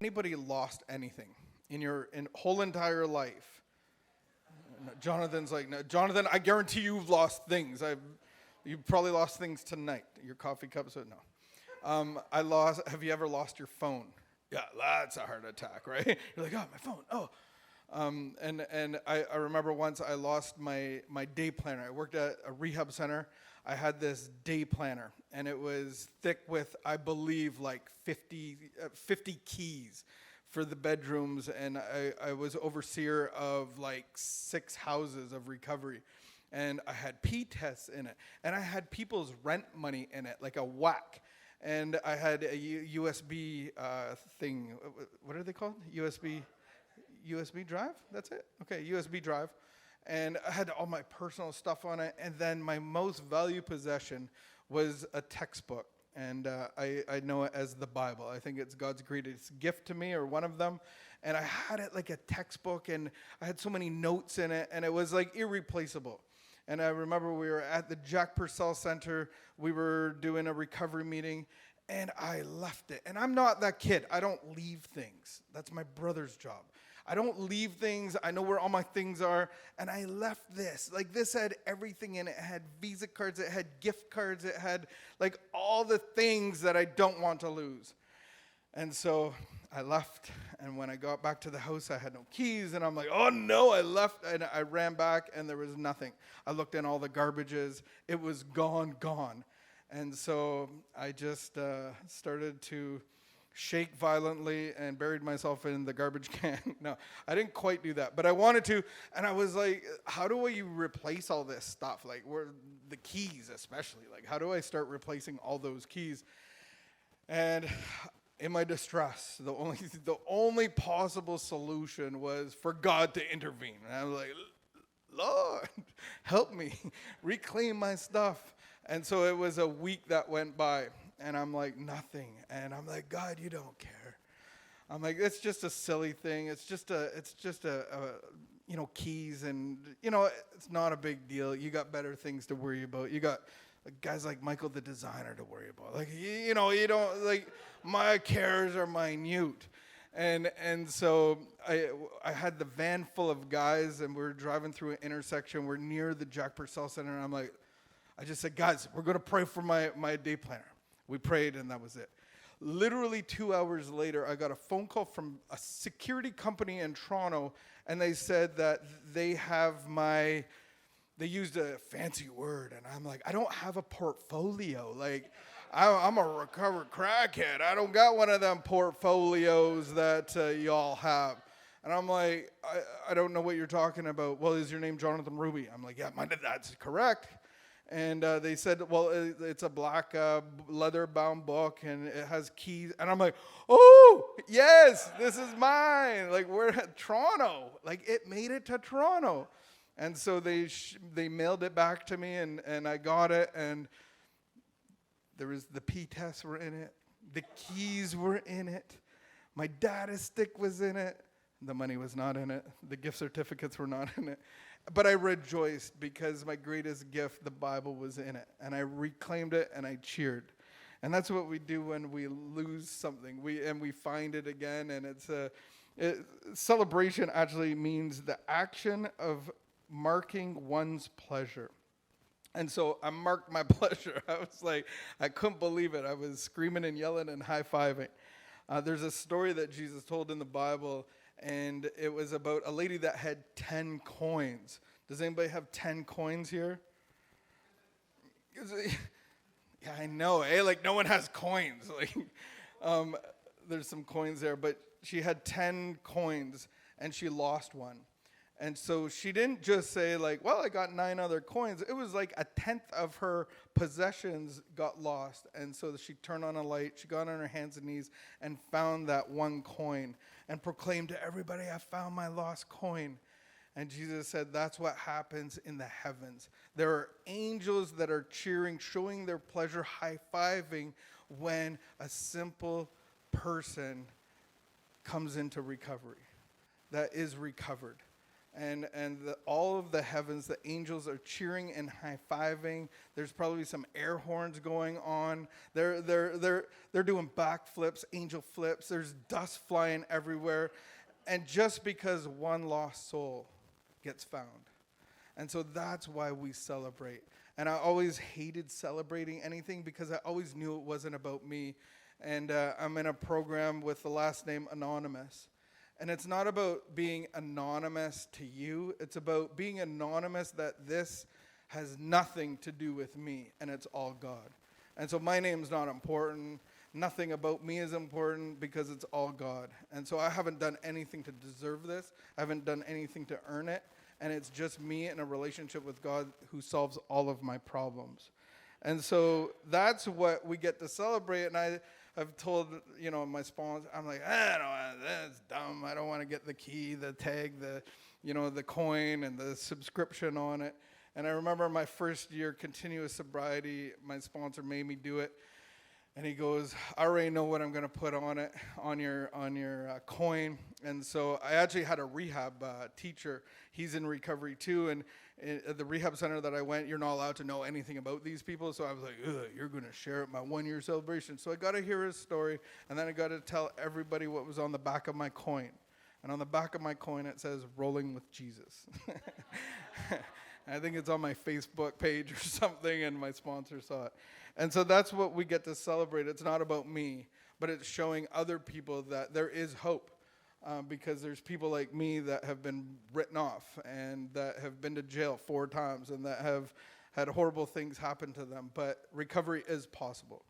anybody lost anything in your whole entire life? No, Jonathan's like, no, Jonathan, I guarantee you've lost things. You probably lost things tonight. Your coffee cups, no. Have you ever lost your phone? Yeah, that's a heart attack, right? You're like, oh, my phone, oh. And I remember once I lost my day planner. I worked at a rehab center. I had this day planner, and it was thick with, I believe, like 50 keys for the bedrooms, and I was overseer of like 6 houses of recovery. And I had P tests in it, and I had people's rent money in it, like a whack. And I had a USB thing. What are they called? USB drive? That's it? Okay, USB drive. And I had all my personal stuff on it. And then my most valued possession was a textbook. And I know it as the Bible. I think it's God's greatest gift to me, or one of them. And I had it like a textbook, and I had so many notes in it, and it was like irreplaceable. And I remember we were at the Jack Purcell Center. We were doing a recovery meeting, and I left it. And I'm not that kid. I don't leave things. That's my brother's job. I don't leave things. I know where all my things are. And I left this. Like, this had everything in it. It had Visa cards. It had gift cards. It had, like, all the things that I don't want to lose. And so I left. And when I got back to the house, I had no keys. And I'm like, oh, no, I left. And I ran back, and there was nothing. I looked in all the garbages. It was gone. And so I just started to shake violently and buried myself in the garbage can. No, I didn't quite do that, but I wanted to. And I was like, how do I replace all this stuff? Like, where the keys especially, like, how do I start replacing all those keys? And in my distress, the only possible solution was for God to intervene. And I was like, Lord, help me reclaim my stuff. And so it was a week that went by, and I'm like, nothing. And I'm like, God, you don't care. I'm like, it's just a silly thing. It's just a keys, and, it's not a big deal. You got better things to worry about. You got guys like Michael, the designer, to worry about. Like, you don't, like, my cares are minute. And so I had the van full of guys, and we're driving through an intersection. We're near the Jack Purcell Center, and I just said, guys, we're going to pray for my day planner. We prayed, and that was it. Literally 2 hours later, I got a phone call from a security company in Toronto, and they said that they used a fancy word, and I'm like, I don't have a portfolio. Like, I'm a recovered crackhead. I don't got one of them portfolios that y'all have. And I'm like, I don't know what you're talking about. Well, is your name Jonathan Ruby? I'm like, yeah, that's correct. And they said, well, it's a black leather-bound book, and it has keys. And I'm like, oh, yes, this is mine. Like, we're at Toronto. Like, it made it to Toronto. And so they mailed it back to me, and I got it. And there was the P tests were in it. The keys were in it. My data stick was in it. The money was not in it. The gift certificates were not in it. But I rejoiced because my greatest gift, the Bible, was in it. And I reclaimed it, and I cheered. And that's what we do when we lose something. We find it again. And celebration actually means the action of marking one's pleasure. And so I marked my pleasure. I was like, I couldn't believe it. I was screaming and yelling and high-fiving. There's a story that Jesus told in the Bible, and it was about a lady that had 10 coins. Does anybody have 10 coins here? Yeah, I know, eh? Like, no one has coins. Like, there's some coins there, but she had 10 coins, and she lost one. And so she didn't just say, like, well, I got 9 other coins. It was like 1/10 of her possessions got lost. And so she turned on a light. She got on her hands and knees and found that one coin and proclaimed to everybody, I found my lost coin. And Jesus said, that's what happens in the heavens. There are angels that are cheering, showing their pleasure, high-fiving when a simple person comes into recovery, that is recovered. and all of the heavens, the angels are cheering and high-fiving. There's probably some air horns going on. They're doing backflips, angel flips. There's dust flying everywhere. And just because one lost soul gets found. And so that's why we celebrate. And I always hated celebrating anything because I always knew it wasn't about me. And I'm in a program with the last name Anonymous. And it's not about being anonymous to you. It's about being anonymous that this has nothing to do with me, and it's all God. And so my name's not important. Nothing about me is important because it's all God. And so I haven't done anything to deserve this. I haven't done anything to earn it. And it's just me in a relationship with God who solves all of my problems. And so that's what we get to celebrate. And I've told, my sponsor, I'm like, that's dumb. I don't want to get the key, the tag, the coin and the subscription on it. And I remember my first year continuous sobriety, my sponsor made me do it. And he goes, I already know what I'm going to put on it, on your coin. And so I actually had a rehab teacher. He's in recovery too. And at the rehab center that I went, you're not allowed to know anything about these people. So I was like, you're going to share at my 1-year celebration. So I got to hear his story. And then I got to tell everybody what was on the back of my coin. And on the back of my coin, it says, rolling with Jesus. I think it's on my Facebook page or something, and my sponsor saw it. And so that's what we get to celebrate. It's not about me, but it's showing other people that there is hope. Because there's people like me that have been written off and that have been to jail 4 times and that have had horrible things happen to them. But recovery is possible.